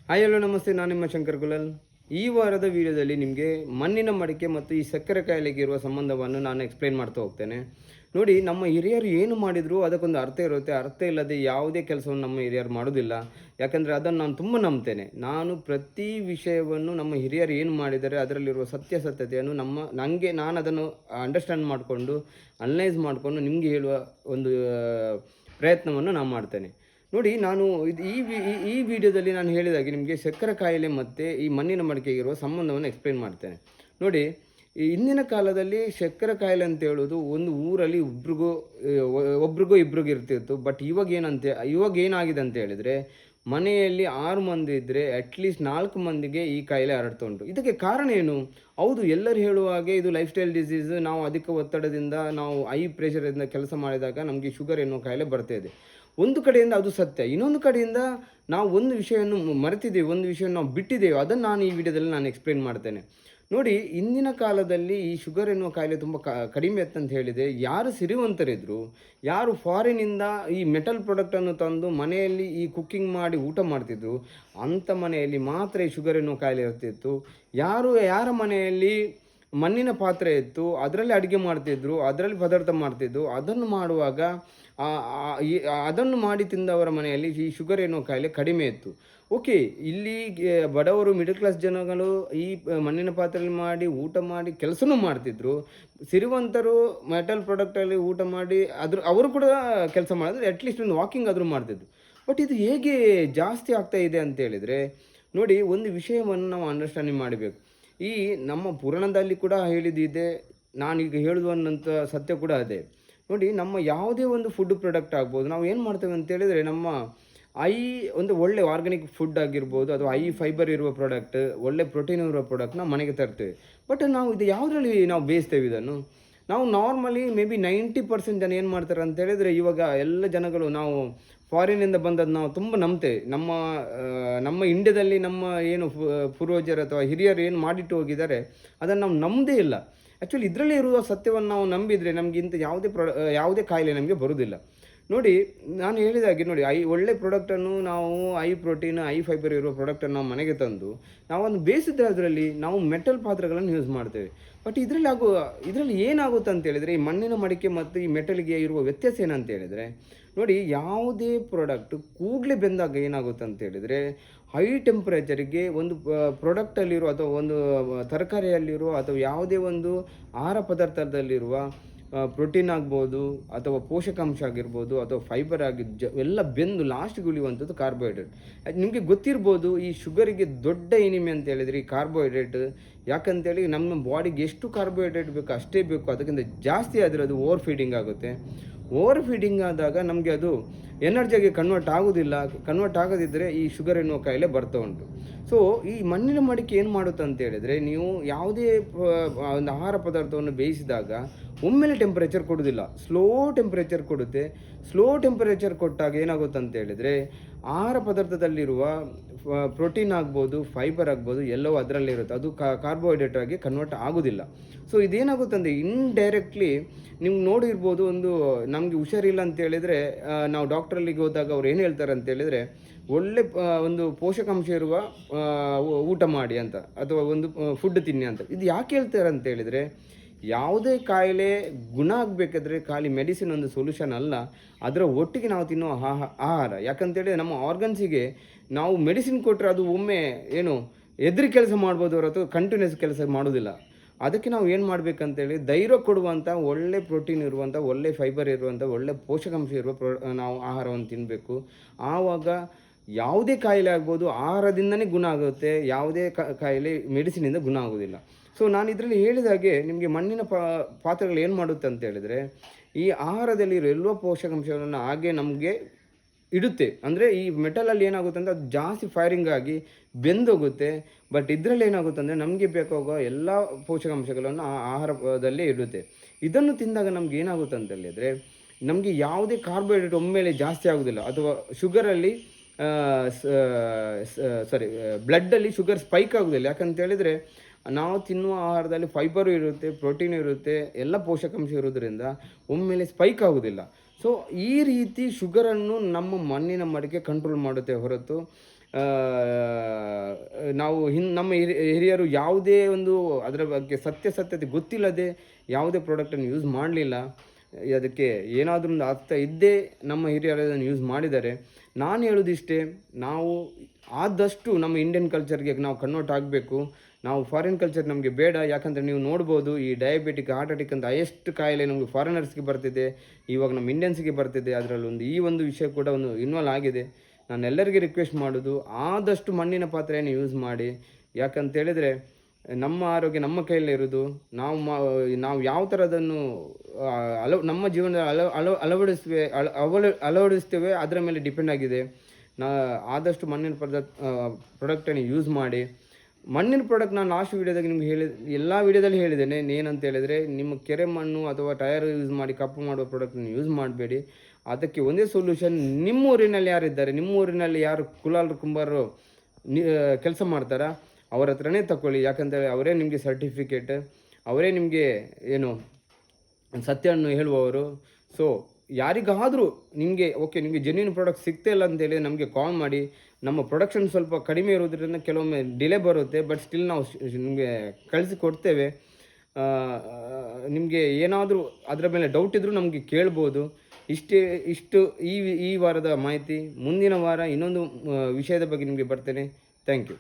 Hi hello ನಮಸ್ತೆ, ನಾನು ನಿಮ್ಮ ಶಂಕರ್ ಗುಲಲ್. ಈ ವಾರದ ವಿಡಿಯೋದಲ್ಲಿ ನಿಮಗೆ ಮಣ್ಣಿನ ಮಡಿಕೆ ಮತ್ತು ಈ ಸಕ್ಕರೆ ಕಾಯಿಲೆಗೆ ಇರುವ ಸಂಬಂಧವನ್ನು ನಾನು ಎಕ್ಸ್ಪ್ಲೈನ್ ಮಾಡ್ತಾ ಹೋಗ್ತೇನೆ. ನೋಡಿ, ನಮ್ಮ ಹಿರಿಯರು ಏನು ಮಾಡಿದರೂ ಅದಕ್ಕೊಂದು ಅರ್ಥ ಇರುತ್ತೆ. ಅರ್ಥ ಇಲ್ಲದೆ ಯಾವುದೇ ಕೆಲಸವನ್ನು ನಮ್ಮ ಹಿರಿಯರು ಮಾಡೋದಿಲ್ಲ. ಯಾಕಂದರೆ ಅದನ್ನು ನಾನು ತುಂಬ ನಂಬ್ತೇನೆ. ನಾನು ಪ್ರತಿ ವಿಷಯವನ್ನು ನಮ್ಮ ಹಿರಿಯರು ಏನು ಮಾಡಿದ್ದಾರೆ ಅದರಲ್ಲಿರುವ ಸತ್ಯಾಸತ್ಯತೆಯನ್ನು ನಾನು ಅದನ್ನು ಅಂಡರ್ಸ್ಟ್ಯಾಂಡ್ ಮಾಡಿಕೊಂಡು ಅನಲೈಸ್ ಮಾಡಿಕೊಂಡು ನಿಮಗೆ ಹೇಳುವ ಒಂದು ಪ್ರಯತ್ನವನ್ನು ನಾನು ಮಾಡ್ತೇನೆ. ನೋಡಿ, ನಾನು ಈ ವಿಡಿಯೋದಲ್ಲಿ ನಾನು ಹೇಳಿದಾಗೆ ನಿಮಗೆ ಸಕ್ಕರೆ ಕಾಯಿಲೆ ಮತ್ತು ಈ ಮಣ್ಣಿನ ಮಡಿಕೆಗೆ ಇರುವ ಸಂಬಂಧವನ್ನು ಎಕ್ಸ್ಪ್ಲೇನ್ ಮಾಡ್ತೇನೆ. ನೋಡಿ, ಈ ಹಿಂದಿನ ಕಾಲದಲ್ಲಿ ಸಕ್ಕರೆ ಕಾಯಿಲೆ ಅಂತ ಹೇಳೋದು ಒಂದು ಊರಲ್ಲಿ ಒಬ್ರಿಗೂ ಇಬ್ರಿಗೂ ಇರ್ತಿತ್ತು. ಬಟ್ ಇವಾಗ ಏನಾಗಿದೆ ಅಂತ ಹೇಳಿದರೆ, ಮನೆಯಲ್ಲಿ 6 ಮಂದಿ ಇದ್ದರೆ ಅಟ್ಲೀಸ್ಟ್ 4 ಮಂದಿಗೆ ಈ ಕಾಯಿಲೆ ಹರಡ್ತಾ ಉಂಟು. ಇದಕ್ಕೆ ಕಾರಣ ಏನು? ಹೌದು, ಎಲ್ಲರೂ ಹೇಳುವ ಹಾಗೆ ಇದು ಲೈಫ್ ಸ್ಟೈಲ್ ಡಿಸೀಸ್. ನಾವು ಅಧಿಕ ಒತ್ತಡದಿಂದ, ನಾವು ಹೈ ಪ್ರೆಷರಿಂದ ಕೆಲಸ ಮಾಡಿದಾಗ ನಮಗೆ ಶುಗರ್ ಎನ್ನುವ ಕಾಯಿಲೆ ಬರ್ತಾಯಿದೆ. ಒಂದು ಕಡೆಯಿಂದ ಅದು ಸತ್ಯ. ಇನ್ನೊಂದು ಕಡೆಯಿಂದ ನಾವು ಒಂದು ವಿಷಯವನ್ನು ಮರೆತಿದ್ದೇವೆ, ಒಂದು ವಿಷಯವನ್ನು ನಾವು ಬಿಟ್ಟಿದ್ದೇವೆ. ಅದನ್ನು ನಾನು ಈ ವಿಡಿಯೋದಲ್ಲಿ ನಾನು ಎಕ್ಸ್ಪ್ಲೇನ್ ಮಾಡ್ತೇನೆ. ನೋಡಿ, ಇಂದಿನ ಕಾಲದಲ್ಲಿ ಈ ಶುಗರ್ ಎನ್ನುವ ಕಾಯಿಲೆ ತುಂಬ ಕಡಿಮೆ ಅಂತ ಹೇಳಿದೆ. ಯಾರು ಸಿರಿವಂತರಿದ್ದರು, ಯಾರು ಫಾರಿನಿಂದ ಈ ಮೆಟಲ್ ಪ್ರಾಡಕ್ಟನ್ನು ತಂದು ಮನೆಯಲ್ಲಿ ಈ ಕುಕ್ಕಿಂಗ್ ಮಾಡಿ ಊಟ ಮಾಡ್ತಿದ್ರು, ಅಂಥ ಮನೆಯಲ್ಲಿ ಮಾತ್ರ ಈ ಶುಗರ್ ಎನ್ನುವ ಕಾಯಿಲೆ ಇರ್ತಿತ್ತು. ಯಾರ ಮನೆಯಲ್ಲಿ ಮಣ್ಣಿನ ಪಾತ್ರೆ ಇತ್ತು, ಅದರಲ್ಲಿ ಅಡುಗೆ ಮಾಡ್ತಿದ್ರು, ಅದರಲ್ಲಿ ಪದಾರ್ಥ ಮಾಡ್ತಿದ್ದು, ಅದನ್ನು ಮಾಡುವಾಗ ಅದನ್ನು ಮಾಡಿ ತಿಂದವರ ಮನೆಯಲ್ಲಿ ಈ ಶುಗರ್ ಎನ್ನುವ ಕಾಯಿಲೆ ಕಡಿಮೆ ಇತ್ತು. ಓಕೆ, ಇಲ್ಲಿ ಬಡವರು ಮಿಡಲ್ ಕ್ಲಾಸ್ ಜನಗಳು ಈ ಮಣ್ಣಿನ ಪಾತ್ರೆಯಲ್ಲಿ ಮಾಡಿ ಊಟ ಮಾಡಿ ಕೆಲಸನೂ ಮಾಡ್ತಿದ್ರು. ಸಿರಿವಂತರು ಮೆಟಲ್ ಪ್ರಾಡಕ್ಟಲ್ಲಿ ಊಟ ಮಾಡಿ ಅವರು ಕೂಡ ಕೆಲಸ ಮಾಡಿದ್ರೆ ಅಟ್ಲೀಸ್ಟ್ ಒಂದು ವಾಕಿಂಗ್ ಆದರೂ ಮಾಡ್ತಿದ್ರು. ಬಟ್ ಇದು ಹೇಗೆ ಜಾಸ್ತಿ ಆಗ್ತಾ ಇದೆ ಅಂತ ಹೇಳಿದರೆ, ನೋಡಿ, ಒಂದು ವಿಷಯವನ್ನು ನಾವು ಅಂಡರ್ಸ್ಟ್ಯಾಂಡಿಂಗ್ ಮಾಡಬೇಕು. ಈ ನಮ್ಮ ಪುರಾಣದಲ್ಲಿ ಕೂಡ ಹೇಳಿದ್ದಿದೆ, ನಾನೀಗ ಹೇಳುವಂಥ ಸತ್ಯ ಕೂಡ ಅದೇ. ನೋಡಿ, ನಮ್ಮ ಯಾವುದೇ ಒಂದು ಫುಡ್ ಪ್ರಾಡಕ್ಟ್ ಆಗ್ಬೋದು, ನಾವು ಏನು ಮಾಡ್ತೇವೆ ಅಂತೇಳಿದರೆ, ನಮ್ಮ ಒಂದು ಒಳ್ಳೆ ಆರ್ಗ್ಯಾನಿಕ್ ಫುಡ್ ಆಗಿರ್ಬೋದು, ಅಥವಾ ಹೈ ಫೈಬರ್ ಇರುವ ಪ್ರಾಡಕ್ಟ್, ಒಳ್ಳೆ ಪ್ರೋಟೀನ್ ಇರುವ ಪ್ರಾಡಕ್ಟ್ನ ಮನೆಗೆ ತರ್ತೇವೆ. ಬಟ್ ನಾವು ಇದು ಯಾವುದರಲ್ಲಿ ನಾವು ಬೇಯಿಸ್ತೇವೆ ಇದನ್ನು? ನಾವು ನಾರ್ಮಲಿ ಮೇ ಬಿ 90% ಜನ ಏನು ಮಾಡ್ತಾರೆ ಅಂತೇಳಿದರೆ, ಇವಾಗ ಎಲ್ಲ ಜನಗಳು ನಾವು ಫಾರಿನಿಂದ ಬಂದದ್ದು ನಾವು ತುಂಬ ನಂಬ್ತೇವೆ. ನಮ್ಮ ಇಂಡಿಯಾದಲ್ಲಿ ನಮ್ಮ ಏನು ಪೂರ್ವಜರು ಅಥವಾ ಹಿರಿಯರು ಏನು ಮಾಡಿಟ್ಟು ಹೋಗಿದ್ದಾರೆ ಅದನ್ನು ನಾವು ನಂಬದೇ ಇಲ್ಲ. ಆ್ಯಕ್ಚುಲಿ ಇದರಲ್ಲೇ ಇರುವ ಸತ್ಯವನ್ನು ನಾವು ನಂಬಿದರೆ ನಮಗೆ ಇಂಥ ಯಾವುದೇ ಕಾಯಿಲೆ ನಮಗೆ ಬರುವುದಿಲ್ಲ. ನೋಡಿ, ನಾನು ಹೇಳಿದಾಗೆ, ನೋಡಿ, ಒಳ್ಳೆ ಪ್ರಾಡಕ್ಟನ್ನು ನಾವು ಹೈ ಪ್ರೋಟೀನ್ ಹೈ ಫೈಬರ್ ಇರುವ ಪ್ರಾಡಕ್ಟನ್ನು ನಾವು ಮನೆಗೆ ತಂದು ನಾವೊಂದು ಬೇಯಿಸಿದ್ರೆ ಅದರಲ್ಲಿ ನಾವು ಮೆಟಲ್ ಪಾತ್ರೆಗಳನ್ನು ಯೂಸ್ ಮಾಡ್ತೇವೆ. ಬಟ್ ಇದರಲ್ಲಿ ಏನಾಗುತ್ತೆ ಅಂತ ಹೇಳಿದರೆ, ಈ ಮಣ್ಣಿನ ಮಡಿಕೆ ಮತ್ತು ಈ ಮೆಟಲ್ಗೆ ಇರುವ ವ್ಯತ್ಯಾಸ ಏನಂತ ಹೇಳಿದರೆ, ನೋಡಿ, ಯಾವುದೇ ಪ್ರಾಡಕ್ಟ್ ಕೂಡಲೇ ಬೆಂದಾಗ ಏನಾಗುತ್ತೆ ಅಂತ ಹೇಳಿದರೆ, ಹೈ ಟೆಂಪ್ರೇಚರಿಗೆ ಒಂದು ಪ್ರಾಡಕ್ಟಲ್ಲಿರುವ ಅಥವಾ ಒಂದು ತರಕಾರಿಯಲ್ಲಿರುವ ಅಥವಾ ಯಾವುದೇ ಒಂದು ಆಹಾರ ಪದಾರ್ಥದಲ್ಲಿರುವ ಪ್ರೋಟೀನ್ ಆಗ್ಬೋದು ಅಥವಾ ಪೋಷಕಾಂಶ ಆಗಿರ್ಬೋದು ಅಥವಾ ಫೈಬರ್ ಎಲ್ಲ ಬೆಂದು ಲಾಸ್ಟಿಗೆ ಉಳಿಯುವಂಥದ್ದು ಕಾರ್ಬೋಹೈಡ್ರೇಟ್. ನಿಮಗೆ ಗೊತ್ತಿರ್ಬೋದು, ಈ ಶುಗರಿಗೆ ದೊಡ್ಡ ಎನಿಮಿ ಅಂತ ಹೇಳಿದರೆ ಈ ಕಾರ್ಬೋಹೈಡ್ರೇಟ್. ಯಾಕಂತೇಳಿ ನಮ್ಮ ಬಾಡಿಗೆ ಎಷ್ಟು ಕಾರ್ಬೋಹೈಡ್ರೇಟ್ ಬೇಕು ಅಷ್ಟೇ ಬೇಕು, ಅದಕ್ಕಿಂತ ಜಾಸ್ತಿ ಆದರೆ ಅದು ಓವರ್ ಫೀಡಿಂಗ್ ಆಗುತ್ತೆ. ಓವರ್ ಫೀಡಿಂಗ್ ಆದಾಗ ನಮಗೆ ಅದು ಎನರ್ಜಿಯಾಗಿ ಕನ್ವರ್ಟ್ ಆಗದಿದ್ದರೆ ಈ ಶುಗರ್ ಎನ್ನುವ ಕಾಯಿಲೆ ಬರ್ತಾ ಉಂಟು. ಸೊ ಈ ಮಣ್ಣಿನ ಮಡಿಕೆ ಏನು ಮಾಡುತ್ತೆ ಅಂತ ಹೇಳಿದರೆ, ನೀವು ಯಾವುದೇ ಒಂದು ಆಹಾರ ಪದಾರ್ಥವನ್ನು ಬೇಯಿಸಿದಾಗ ಒಮ್ಮೆಲೆ ಟೆಂಪರೇಚರ್ ಕೊಡೋದಿಲ್ಲ, ಸ್ಲೋ ಟೆಂಪರೇಚರ್ ಕೊಡುತ್ತೆ. ಸ್ಲೋ ಟೆಂಪರೇಚರ್ ಕೊಟ್ಟಾಗ ಏನಾಗುತ್ತೆ ಅಂತ ಹೇಳಿದರೆ, ಆಹಾರ ಪದಾರ್ಥದಲ್ಲಿರುವ ಪ್ರೋಟೀನ್ ಆಗ್ಬೋದು, ಫೈಬರ್ ಆಗ್ಬೋದು, ಎಲ್ಲವೂ ಅದರಲ್ಲೇ ಇರುತ್ತೆ. ಅದು ಕಾರ್ಬೋಹೈಡ್ರೇಟ್ ಆಗಿ ಕನ್ವರ್ಟ್ ಆಗೋದಿಲ್ಲ. ಸೊ ಇದೇನಾಗುತ್ತೆ ಅಂದರೆ, ಇಂಡೈರೆಕ್ಟ್ಲಿ ನೀವು ನೋಡಿರ್ಬೋದು, ನಮಗೆ ಹುಷಾರಿಲ್ಲ ಅಂತ ಹೇಳಿದರೆ ನಾವು ಡಾಕ್ಟ್ರಲ್ಲಿಗೆ ಹೋದಾಗ ಅವ್ರು ಏನು ಹೇಳ್ತಾರೆ ಅಂತ ಹೇಳಿದರೆ, ಒಳ್ಳೆ ಒಂದು ಪೋಷಕಾಂಶ ಇರುವ ಊಟ ಮಾಡಿ ಅಂತ, ಅಥವಾ ಒಂದು ಫುಡ್ ತಿನ್ನಿ ಅಂತ. ಇದು ಯಾಕೆ ಹೇಳ್ತಾರೆ ಅಂತ ಹೇಳಿದರೆ, ಯಾವುದೇ ಕಾಯಿಲೆ ಗುಣ ಆಗಬೇಕಾದ್ರೆ ಖಾಲಿ ಮೆಡಿಸಿನ್ ಒಂದು ಸೊಲ್ಯೂಷನ್ ಅಲ್ಲ, ಅದರ ಒಟ್ಟಿಗೆ ನಾವು ತಿನ್ನೋ ಆಹಾರ. ಯಾಕಂತೇಳಿದರೆ ನಮ್ಮ ಆರ್ಗನ್ಸಿಗೆ ನಾವು ಮೆಡಿಸಿನ್ ಕೊಟ್ಟರೆ ಅದು ಒಮ್ಮೆ ಎದುರು ಕೆಲಸ ಮಾಡ್ಬೋದು ಹೊರತು ಕಂಟಿನ್ಯೂಸ್ ಕೆಲಸ ಮಾಡೋದಿಲ್ಲ. ಅದಕ್ಕೆ ನಾವು ಏನು ಮಾಡಬೇಕಂತೇಳಿ, ಧೈರ್ಯ ಕೊಡುವಂಥ ಒಳ್ಳೆ ಪ್ರೋಟೀನ್ ಇರುವಂಥ, ಒಳ್ಳೆ ಫೈಬರ್ ಇರುವಂಥ, ಒಳ್ಳೆ ಪೋಷಕಾಂಶ ಇರುವ ನಾವು ಆಹಾರವನ್ನು ತಿನ್ನಬೇಕು. ಆವಾಗ ಯಾವುದೇ ಕಾಯಿಲೆ ಆಗ್ಬೋದು ಆಹಾರದಿಂದನೇ ಗುಣ ಆಗುತ್ತೆ, ಯಾವುದೇ ಕಾಯಿಲೆ ಮೆಡಿಸಿನಿಂದ ಗುಣ ಆಗೋದಿಲ್ಲ. ಸೊ ನಾನು ಇದರಲ್ಲಿ ಹೇಳಿದಾಗೆ, ನಿಮಗೆ ಮಣ್ಣಿನ ಪಾತ್ರೆಗಳು ಏನು ಮಾಡುತ್ತೆ ಅಂತ ಹೇಳಿದರೆ, ಈ ಆಹಾರದಲ್ಲಿರೋ ಎಲ್ಲ ಪೋಷಕಾಂಶಗಳನ್ನು ಹಾಗೆ ನಮಗೆ ಇಡುತ್ತೆ. ಅಂದರೆ ಈ ಮೆಟಲಲ್ಲಿ ಏನಾಗುತ್ತೆ ಅಂದರೆ ಅದು ಜಾಸ್ತಿ ಫೈರಿಂಗ್ ಆಗಿ ಬೆಂದೋಗುತ್ತೆ. ಬಟ್ ಇದರಲ್ಲಿ ಏನಾಗುತ್ತೆ ಅಂದರೆ, ನಮಗೆ ಬೇಕಾಗೋ ಎಲ್ಲ ಪೋಷಕಾಂಶಗಳನ್ನು ಆಹಾರದಲ್ಲೇ ಇಡುತ್ತೆ. ಇದನ್ನು ತಿಂದಾಗ ನಮ್ಗೆ ಏನಾಗುತ್ತೆ ಅಂತ ಹೇಳಿದರೆ, ನಮಗೆ ಯಾವುದೇ ಕಾರ್ಬೋಹೈಡ್ರೇಟ್ ಒಮ್ಮೆಲೆ ಜಾಸ್ತಿ ಆಗೋದಿಲ್ಲ, ಅಥವಾ ಶುಗರಲ್ಲಿ ಬ್ಲಡ್ಡಲ್ಲಿ ಶುಗರ್ ಸ್ಪೈಕ್ ಆಗೋದಿಲ್ಲ. ಯಾಕಂತ ಹೇಳಿದರೆ, ನಾವು ತಿನ್ನುವ ಆಹಾರದಲ್ಲಿ ಫೈಬರು ಇರುತ್ತೆ, ಪ್ರೋಟೀನ್ ಇರುತ್ತೆ, ಎಲ್ಲ ಪೋಷಕಾಂಶ ಇರೋದ್ರಿಂದ ಒಮ್ಮೆಲೆ ಸ್ಪೈಕ್ ಆಗೋದಿಲ್ಲ. ಸೊ ಈ ರೀತಿ ಶುಗರನ್ನು ನಮ್ಮ ಮಣ್ಣಿನ ಮಡಿಕೆ ಕಂಟ್ರೋಲ್ ಮಾಡುತ್ತೆ ಹೊರತು ನಾವು ನಮ್ಮ ಹಿರಿಯರು ಯಾವುದೇ ಒಂದು ಅದರ ಬಗ್ಗೆ ಸತ್ಯತೆ ಗೊತ್ತಿಲ್ಲದೆ ಯಾವುದೇ ಪ್ರಾಡಕ್ಟನ್ನು ಯೂಸ್ ಮಾಡಲಿಲ್ಲ. ಅದಕ್ಕೆ ಏನಾದರೂ ಒಂದು ಅರ್ಥ ಇದ್ದೇ ನಮ್ಮ ಹಿರಿಯರು ಅದನ್ನು ಯೂಸ್ ಮಾಡಿದ್ದಾರೆ. ನಾನು ಹೇಳೋದಿಷ್ಟೇ, ನಾವು ಆದಷ್ಟು ನಮ್ಮ ಇಂಡಿಯನ್ ಕಲ್ಚರ್ಗೆ ನಾವು ಕನ್ವರ್ಟ್ ಆಗಬೇಕು. ನಾವು ಫಾರಿನ್ ಕಲ್ಚರ್ ನಮಗೆ ಬೇಡ. ಯಾಕಂದರೆ ನೀವು ನೋಡ್ಬೋದು, ಈ ಡಯಾಬಿಟಿಕ್, ಹಾರ್ಟ್ ಅಟ್ಯಾಕ್ ಅಂತ ಎಷ್ಟು ಕಾಯಿಲೆ ನಮಗೆ ಫಾರಿನರ್ಸ್ಗೆ ಬರ್ತಿದೆ, ಇವಾಗ ನಮ್ಮ ಇಂಡಿಯನ್ಸ್ಗೆ ಬರ್ತಿದೆ. ಅದರಲ್ಲೊಂದು ಈ ಒಂದು ವಿಷಯ ಕೂಡ ಒಂದು ಇನ್ವಾಲ್ವ್ ಆಗಿದೆ. ನಾನು ಎಲ್ಲರಿಗೆ ರಿಕ್ವೆಸ್ಟ್ ಮಾಡೋದು, ಆದಷ್ಟು ಮಣ್ಣಿನ ಪಾತ್ರೆಯನ್ನು ಯೂಸ್ ಮಾಡಿ. ಯಾಕಂತೇಳಿದರೆ ನಮ್ಮ ಆರೋಗ್ಯ ನಮ್ಮ ಕೈಯಲ್ಲೇ ಇರೋದು. ನಾವು ಯಾವ ಥರದನ್ನು ನಮ್ಮ ಜೀವನದಲ್ಲಿ ಅಳವಡಿಸ್ತೇವೆ ಅದರ ಮೇಲೆ ಡಿಪೆಂಡ್ ಆಗಿದೆ. ಆದಷ್ಟು ಮಣ್ಣಿನ ಪ್ರಾಡಕ್ಟನ್ನು ಯೂಸ್ ಮಾಡಿ. ಮಣ್ಣಿನ ಪ್ರಾಡಕ್ಟ್ ನಾನು ಲಾಸ್ಟ್ ವೀಡಿಯೋದಾಗ ನಿಮ್ಗೆ ಎಲ್ಲ ವೀಡಿಯೋದಲ್ಲಿ ಹೇಳಿದ್ದೇನೆ. ಏನಂತ ಹೇಳಿದರೆ, ನಿಮ್ಮ ಕೆರೆ ಮಣ್ಣು ಅಥವಾ ಟಯರ್ ಯೂಸ್ ಮಾಡಿ ಕಪ್ಪು ಮಾಡುವ ಪ್ರಾಡಕ್ಟನ್ನು ಯೂಸ್ ಮಾಡಬೇಡಿ. ಅದಕ್ಕೆ ಒಂದೇ ಸೊಲ್ಯೂಷನ್, ನಿಮ್ಮ ಊರಿನಲ್ಲಿ ಯಾರಿದ್ದಾರೆ, ನಿಮ್ಮ ಊರಿನಲ್ಲಿ ಯಾರು ಕುಲಾಲ್ ಕುಂಬಾರರು ಕೆಲಸ ಮಾಡ್ತಾರಾ ಅವ್ರ ಹತ್ರನೇ ತಗೊಳ್ಳಿ. ಯಾಕಂದರೆ ಅವರೇ ನಿಮಗೆ ಸರ್ಟಿಫಿಕೇಟ್, ಅವರೇ ನಿಮಗೆ ಏನು ಸತ್ಯವನ್ನು ಹೇಳುವವರು. ಸೊ ಯಾರಿಗಾದರೂ ನಿಮಗೆ ನಿಮಗೆ ಜೆನ್ಯೂನ್ ಪ್ರಾಡಕ್ಟ್ ಸಿಗ್ತಾ ಇಲ್ಲ ಅಂತೇಳಿ ನಮಗೆ ಕಾಲ್ ಮಾಡಿ. ನಮ್ಮ ಪ್ರೊಡಕ್ಷನ್ ಸ್ವಲ್ಪ ಕಡಿಮೆ ಇರೋದ್ರಿಂದ ಕೆಲವೊಮ್ಮೆ ಡಿಲೇ ಬರುತ್ತೆ, ಬಟ್ ಸ್ಟಿಲ್ ನಾವು ನಿಮಗೆ ಕಳಿಸಿಕೊಡ್ತೇವೆ. ನಿಮಗೆ ಏನಾದರೂ ಅದರ ಮೇಲೆ ಡೌಟ್ ಇದ್ದರೂ ನಮಗೆ ಕೇಳ್ಬೋದು. ಇಷ್ಟು ಈ ವಾರದ ಮಾಹಿತಿ. ಮುಂದಿನ ವಾರ ಇನ್ನೊಂದು ವಿಷಯದ ಬಗ್ಗೆ ನಿಮಗೆ ಬರ್ತೇನೆ. Thank you.